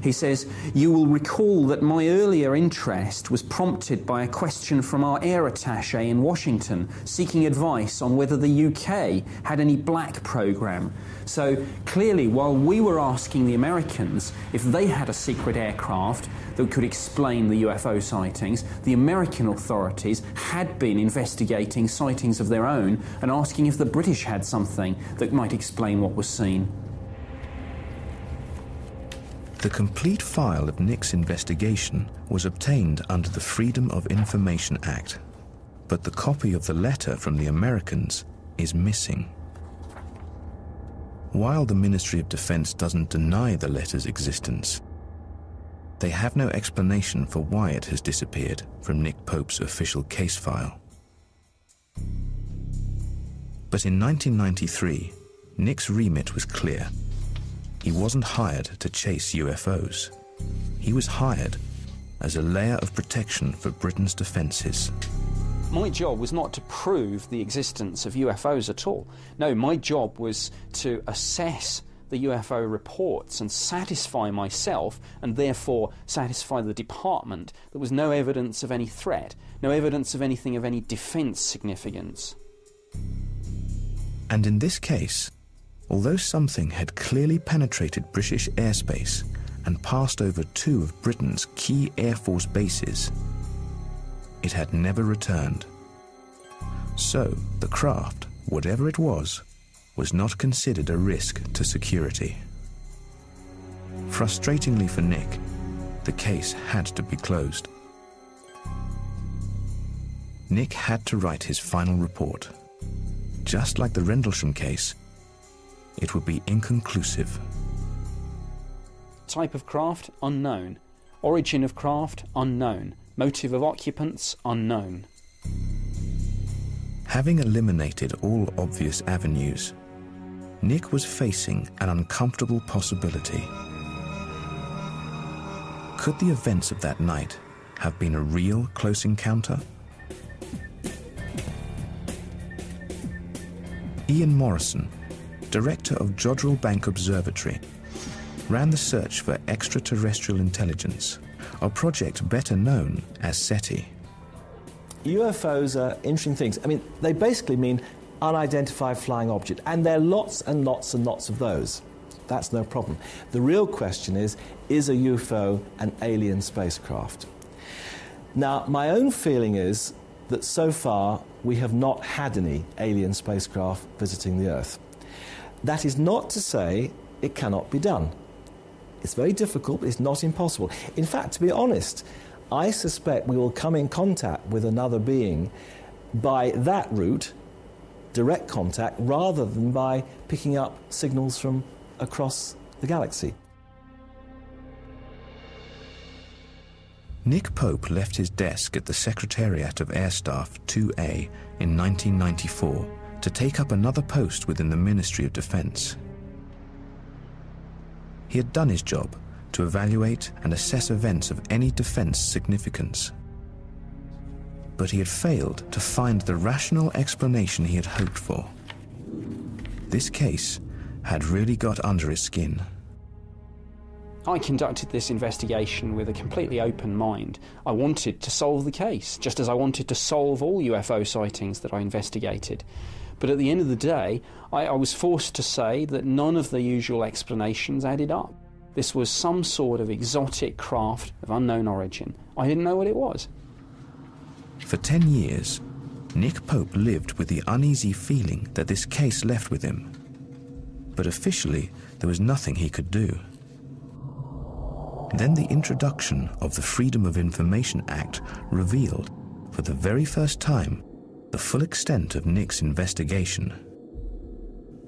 He says, "You will recall that my earlier interest was prompted by a question from our air attaché in Washington seeking advice on whether the UK had any black programme. So clearly, while we were asking the Americans if they had a secret aircraft that could explain the UFO sightings, the American authorities had been investigating sightings of their own and asking if the British had something that might explain what was seen." The complete file of Nick's investigation was obtained under the Freedom of Information Act, but the copy of the letter from the Americans is missing. While the Ministry of Defense doesn't deny the letter's existence, they have no explanation for why it has disappeared from Nick Pope's official case file. But in 1993, Nick's remit was clear. He wasn't hired to chase UFOs. He was hired as a layer of protection for Britain's defences. My job was not to prove the existence of UFOs at all. No, my job was to assess the UFO reports and satisfy myself, and therefore satisfy the department, there was no evidence of any threat, no evidence of anything of any defence significance. And in this case, although something had clearly penetrated British airspace and passed over two of Britain's key Air Force bases, it had never returned. So the craft, whatever it was not considered a risk to security. Frustratingly for Nick, the case had to be closed. Nick had to write his final report. Just like the Rendlesham case, it would be inconclusive. Type of craft, unknown. Origin of craft, unknown. Motive of occupants, unknown. Having eliminated all obvious avenues, Nick was facing an uncomfortable possibility. Could the events of that night have been a real close encounter? Ian Morrison, director of Jodrell Bank Observatory, ran the search for extraterrestrial intelligence, a project better known as SETI. UFOs are interesting things. I mean, they basically mean unidentified flying object, and there are lots and lots and lots of those. That's no problem. The real question is a UFO an alien spacecraft? Now, my own feeling is that so far we have not had any alien spacecraft visiting the Earth. That is not to say it cannot be done. It's very difficult, but it's not impossible. In fact, to be honest, I suspect we will come in contact with another being by that route, direct contact, rather than by picking up signals from across the galaxy. Nick Pope left his desk at the Secretariat of Air Staff 2A in 1994 to take up another post within the Ministry of Defence. He had done his job to evaluate and assess events of any defence significance. But he had failed to find the rational explanation he had hoped for. This case had really got under his skin. I conducted this investigation with a completely open mind. I wanted to solve the case, just as I wanted to solve all UFO sightings that I investigated. But at the end of the day, I was forced to say that none of the usual explanations added up. This was some sort of exotic craft of unknown origin. I didn't know what it was. For 10 years, Nick Pope lived with the uneasy feeling that this case left with him. But officially, there was nothing he could do. Then the introduction of the Freedom of Information Act revealed, for the very first time, the full extent of Nick's investigation.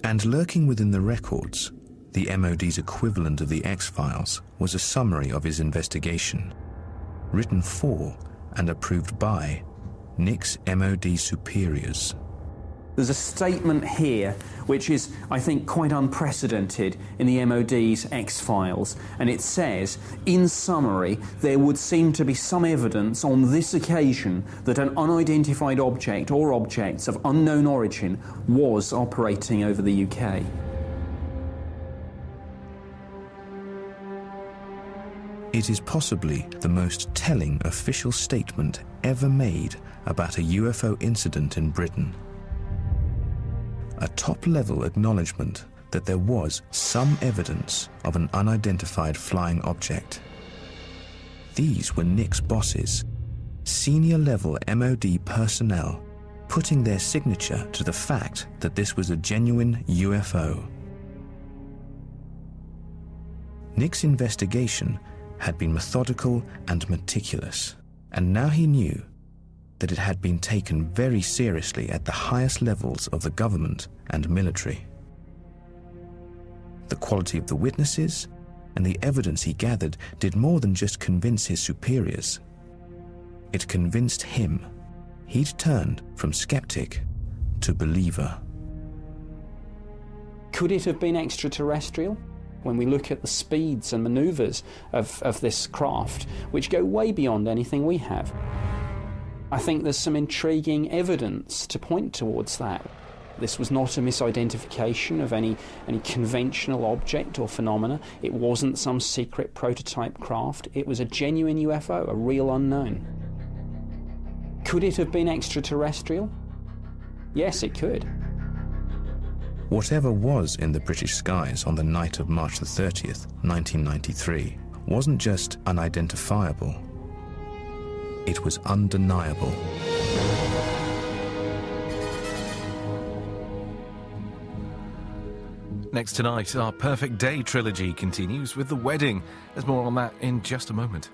And lurking within the records, the MOD's equivalent of the X-Files, was a summary of his investigation, written for and approved by Nick's MOD superiors. There's a statement here which is, I think, quite unprecedented in the MOD's X-Files, and it says, in summary, there would seem to be some evidence on this occasion that an unidentified object or objects of unknown origin was operating over the UK. It is possibly the most telling official statement ever made about a UFO incident in Britain. A top-level acknowledgement that there was some evidence of an unidentified flying object. These were Nick's bosses, senior-level MOD personnel, putting their signature to the fact that this was a genuine UFO. Nick's investigation had been methodical and meticulous, and now he knew that it had been taken very seriously at the highest levels of the government and military. The quality of the witnesses and the evidence he gathered did more than just convince his superiors. It convinced him. He'd turned from skeptic to believer. Could it have been extraterrestrial? When we look at the speeds and manoeuvres of this craft, which go way beyond anything we have, I think there's some intriguing evidence to point towards that. This was not a misidentification of any conventional object or phenomena. It wasn't some secret prototype craft. It was a genuine UFO, a real unknown. Could it have been extraterrestrial? Yes, it could. Whatever was in the British skies on the night of March the 30th, 1993, wasn't just unidentifiable. It was undeniable. Next tonight, our Perfect Day trilogy continues with The Wedding. There's more on that in just a moment.